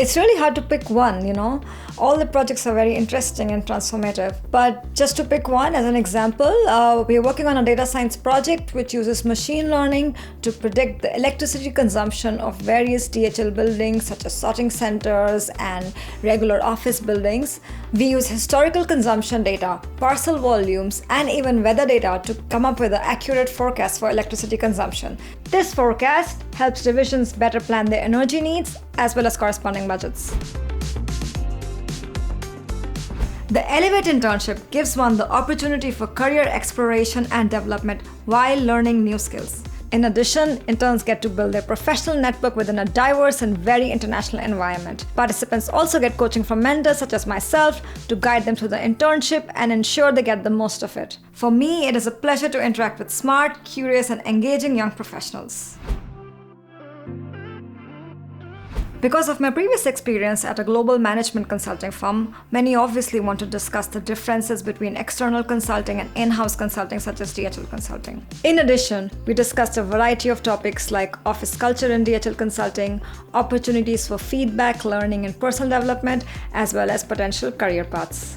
It's really hard to pick one, All the projects are very interesting and transformative. But just to pick one as an example, we're working on a data science project which uses machine learning to predict the electricity consumption of various DHL buildings such as sorting centers and regular office buildings. We use historical consumption data, parcel volumes, and even weather data to come up with an accurate forecast for electricity consumption. This forecast helps divisions better plan their energy needs as well as corresponding budgets. The Elevate Internship gives one the opportunity for career exploration and development while learning new skills. In addition, interns get to build their professional network within a diverse and very international environment. Participants also get coaching from mentors such as myself to guide them through the internship and ensure they get the most of it. For me, it is a pleasure to interact with smart, curious, and engaging young professionals. Because of my previous experience at a global management consulting firm, many obviously want to discuss the differences between external consulting and in-house consulting such as DHL consulting. In addition, we discussed a variety of topics like office culture in DHL consulting, opportunities for feedback, learning, and personal development, as well as potential career paths.